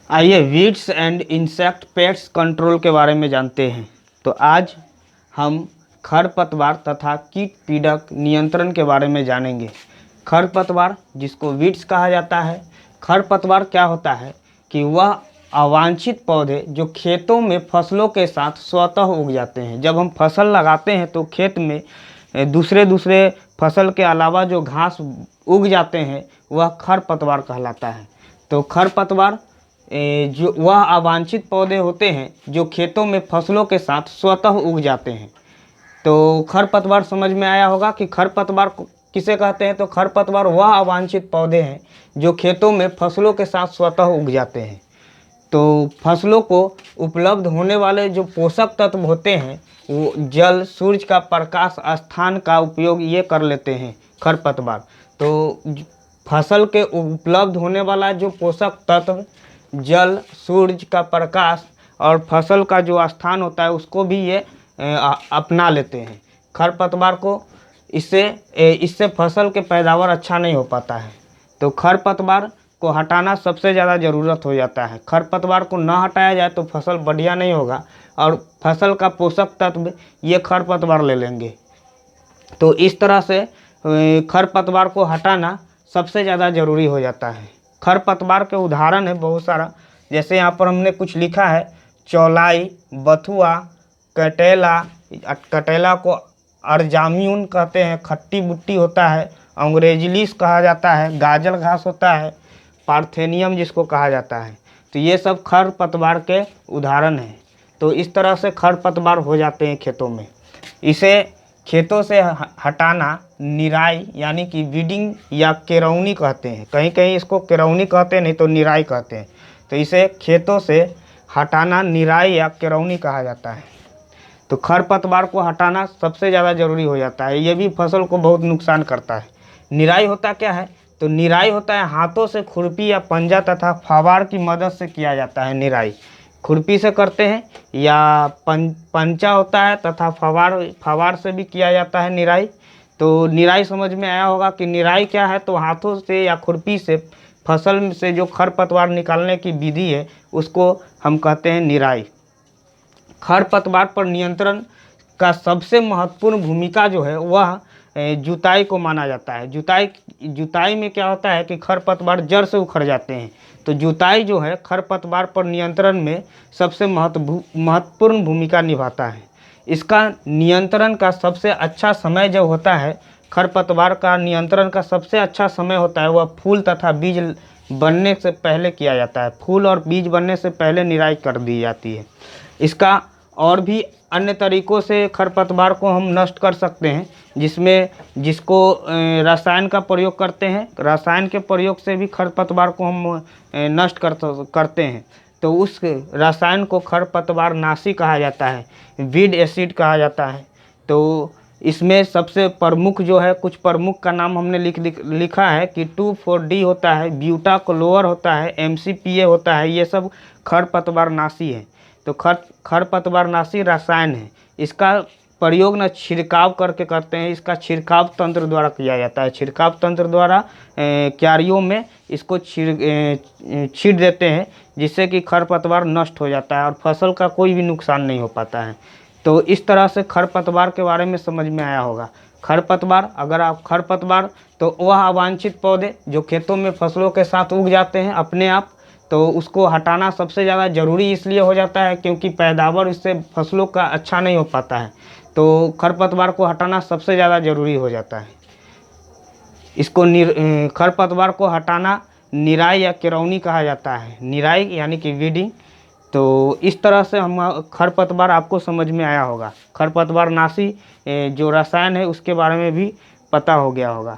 आइए weeds and insect pest control के बारे में जानते हैं। तो आज हम खरपतवार तथा कीट पीड़क नियंत्रण के बारे में जानेंगे। खरपतवार जिसको वीड्स कहा जाता है। खरपतवार क्या होता है कि वह अवांछित पौधे जो खेतों में फसलों के साथ स्वतः उग जाते हैं। जब हम फसल लगाते हैं तो खेत में दूसरे फसल के अलावा जो घास उग जाते हैं वह खरपतवार कहलाता है। तो खरपतवार जो वह अवांछित पौधे होते हैं जो खेतों में फसलों के साथ स्वतः उग जाते हैं। तो खरपतवार समझ में आया होगा कि खरपतवार किसे कहते हैं। तो खरपतवार वह अवांछित पौधे हैं जो खेतों में फसलों के साथ स्वतः उग जाते हैं। तो फसलों को उपलब्ध होने वाले जो पोषक तत्व होते हैं वो जल, सूरज का प्रकाश, स्थान का उपयोग ये कर लेते हैं खरपतवार। तो फसल के उपलब्ध होने वाला जो पोषक तत्व जल, सूरज का प्रकाश और फसल का जो स्थान होता है उसको भी ये अपना लेते हैं खरपतवार को। इससे फसल के पैदावार अच्छा नहीं हो पाता है। तो खरपतवार को हटाना सबसे ज़्यादा ज़रूरत हो जाता है। खरपतवार को ना हटाया जाए तो फसल बढ़िया नहीं होगा और फसल का पोषक तत्व ये खरपतवार ले लेंगे। तो इस तरह से खरपतवार को हटाना सबसे ज़्यादा ज़रूरी हो जाता है। खरपतवार के उदाहरण है बहुत सारा, जैसे यहाँ पर हमने कुछ लिखा है चौलाई, बथुआ, कटेला। कटेला को अर्जाम्यून कहते हैं, खट्टी बुट्टी होता है, अंग्रेजिलिस कहा जाता है, गाजर घास होता है, पार्थेनियम जिसको कहा जाता है। तो ये सब खरपतवार के उदाहरण हैं। तो इस तरह से खरपतवार हो जाते हैं खेतों में। इसे खेतों से हटाना निराई यानी कि वीडिंग या केरौनी कहते हैं। कहीं कहीं इसको केरौनी कहते हैं, नहीं तो निराई कहते हैं। तो इसे खेतों से हटाना निराई या केरौनी कहा जाता है। तो खरपतवार को हटाना सबसे ज़्यादा ज़रूरी हो जाता है। ये भी फसल को बहुत नुकसान करता है। निराई होता क्या है? तो निराई होता है हाथों से खुरपी या पंजा तथा फावड़ की मदद से किया जाता है। निराई खुरपी से करते हैं या पंचा होता है तथा फावड़ से भी किया जाता है निराई। तो निराई समझ में आया होगा कि निराई क्या है। तो हाथों से या खुरपी से फसल से जो खरपतवार निकालने की विधि है उसको हम कहते हैं निराई। खरपतवार पर नियंत्रण का सबसे महत्वपूर्ण भूमिका जो है वह जुताई को माना जाता है। जुताई में क्या होता है कि खरपतवार जड़ से उखड़ जाते हैं। तो जुताई जो है खरपतवार पर नियंत्रण में सबसे महत्वपूर्ण भूमिका निभाता है। इसका नियंत्रण का सबसे अच्छा समय जब होता है, खरपतवार का नियंत्रण का सबसे अच्छा समय होता है वह फूल तथा बीज बनने से पहले किया जाता है। फूल और बीज बनने से पहले निराई कर दी जाती है। इसका और भी अन्य तरीक़ों से खरपतवार को हम नष्ट कर सकते हैं, जिसको रसायन का प्रयोग करते हैं। रसायन के प्रयोग से भी खरपतवार को हम नष्ट करते हैं। तो उस रसायन को खरपतवार नाशी कहा जाता है, वीड एसिड कहा जाता है। तो इसमें सबसे प्रमुख जो है, कुछ प्रमुख का नाम हमने लिखा है कि 2,4-D होता है, ब्यूटाक्लोर होता है, MCPA होता है। ये सब खरपतवार नाशी है। तो खरपतवार नाशी रसायन है। इसका प्रयोग न छिड़काव करके करते हैं, इसका छिड़काव तंत्र द्वारा किया जाता है। छिड़काव तंत्र द्वारा क्यारियों में इसको छींट देते हैं, जिससे कि खरपतवार नष्ट हो जाता है और फसल का कोई भी नुकसान नहीं हो पाता है। तो इस तरह से खरपतवार के बारे में समझ में आया होगा। खरपतवार तो वह अवांछित पौधे जो खेतों में फसलों के साथ उग जाते हैं अपने आप। तो उसको हटाना सबसे ज़्यादा ज़रूरी इसलिए हो जाता है क्योंकि पैदावार इससे फसलों का अच्छा नहीं हो पाता है। तो खरपतवार को हटाना सबसे ज़्यादा ज़रूरी हो जाता है। खरपतवार को हटाना निराई या केरौनी कहा जाता है। निराई यानी कि वीडिंग। तो इस तरह से हम खरपतवार आपको समझ में आया होगा। खरपतवार नाशी जो रसायन है उसके बारे में भी पता हो गया होगा।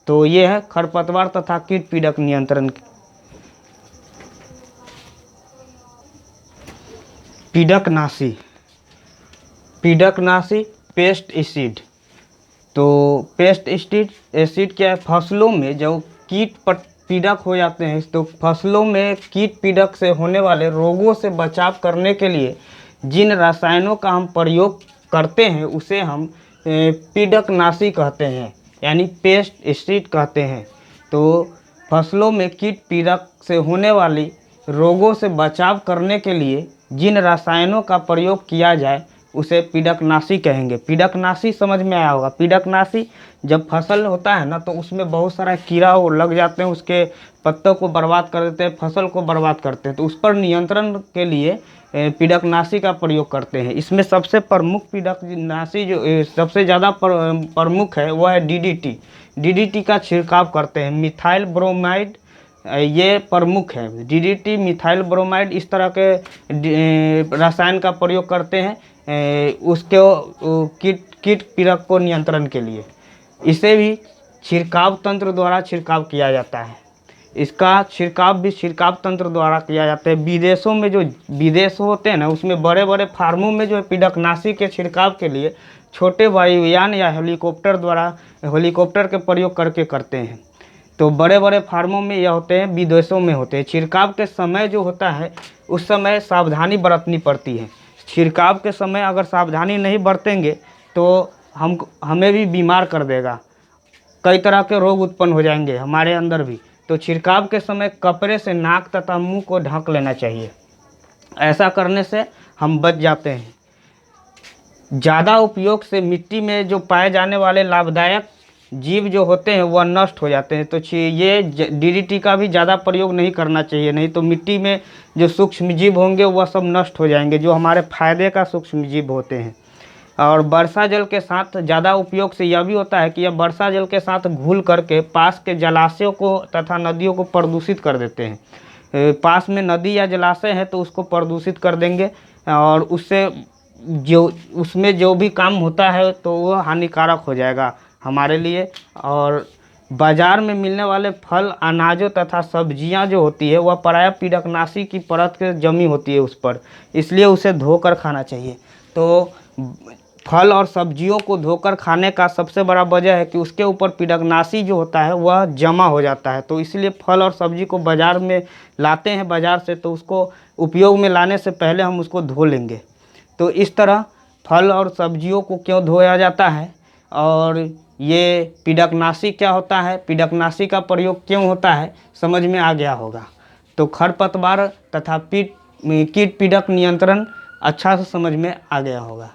तो ये है खरपतवार तथा कीट पीड़क नियंत्रण। पीड़कनाशी पेस्ट एसिड। तो पेस्ट एसिड क्या है? फसलों में जो कीट पीड़क हो जाते हैं, तो फसलों में कीट पीड़क से होने वाले रोगों से बचाव करने के लिए जिन रसायनों का हम प्रयोग करते हैं उसे हम पीड़कनाशी कहते हैं, यानी पेस्ट एसिड कहते हैं। तो फसलों में कीट पीड़क से होने वाली रोगों से बचाव करने के लिए जिन रसायनों का प्रयोग किया जाए उसे पीडकनाशी कहेंगे। पीडकनाशी समझ में आया होगा। पीडकनाशी जब फसल होता है ना तो उसमें बहुत सारा कीड़ा वो लग जाते हैं, उसके पत्तों को बर्बाद कर देते हैं, फसल को बर्बाद करते हैं। तो उस पर नियंत्रण के लिए पीडकनाशी का प्रयोग करते हैं। इसमें सबसे प्रमुख पीडकनाशी जो सबसे ज़्यादा प्रमुख है वह है डीडीटी। डीडीटी का छिड़काव करते हैं। मिथाइल ब्रोमाइड ये प्रमुख है। डीडीटी, मिथाइल ब्रोमाइड इस तरह के रसायन का प्रयोग करते हैं उसके कीट पीड़क को नियंत्रण के लिए। इसे भी छिड़काव तंत्र द्वारा छिड़काव किया जाता है। इसका छिड़काव भी छिड़काव तंत्र द्वारा किया जाता है। विदेशों में जो विदेश होते हैं ना उसमें बड़े बड़े फार्मों में जो है पीडकनाशी के छिड़काव के लिए छोटे वायुयान या हेलीकॉप्टर के प्रयोग करके करते हैं। तो बड़े बड़े फार्मों में यह होते हैं, विदेशों में होते हैं। छिड़काव के समय जो होता है उस समय सावधानी बरतनी पड़ती है। छिड़काव के समय अगर सावधानी नहीं बरतेंगे तो हमें भी बीमार कर देगा। कई तरह के रोग उत्पन्न हो जाएंगे हमारे अंदर भी। तो छिड़काव के समय कपड़े से नाक तथा मुंह को ढक लेना चाहिए। ऐसा करने से हम बच जाते हैं। ज़्यादा उपयोग से मिट्टी में जो पाए जाने वाले लाभदायक जीव जो होते हैं वह नष्ट हो जाते हैं। तो ये डीडीटी का भी ज़्यादा प्रयोग नहीं करना चाहिए, नहीं तो मिट्टी में जो सूक्ष्म जीव होंगे वह सब नष्ट हो जाएंगे, जो हमारे फायदे का सूक्ष्म जीव होते हैं। और वर्षा जल के साथ ज़्यादा उपयोग से यह भी होता है कि यह वर्षा जल के साथ घुल करके पास के जलाशयों को तथा नदियों को प्रदूषित कर देते हैं। पास में नदी या जलाशय है तो उसको प्रदूषित कर देंगे और उससे जो उसमें जो भी काम होता है तो वह हानिकारक हो जाएगा हमारे लिए। और बाज़ार में मिलने वाले फल, अनाजों तथा सब्जियां जो होती है वह प्रायः पीडकनाशी की परत के जमी होती है उस पर, इसलिए उसे धोकर खाना चाहिए। तो फल और सब्जियों को धोकर खाने का सबसे बड़ा वजह है कि उसके ऊपर पीडकनाशी जो होता है वह जमा हो जाता है। तो इसलिए फल और सब्जी को बाज़ार में लाते हैं बाज़ार से, तो उसको उपयोग में लाने से पहले हम उसको धो लेंगे। तो इस तरह फल और सब्जियों को क्यों धोया जाता है और ये पीडकनाशी क्या होता है, पीडकनाशी का प्रयोग क्यों होता है, समझ में आ गया होगा। तो खरपतवार तथा कीट पीडक नियंत्रण अच्छा से समझ में आ गया होगा।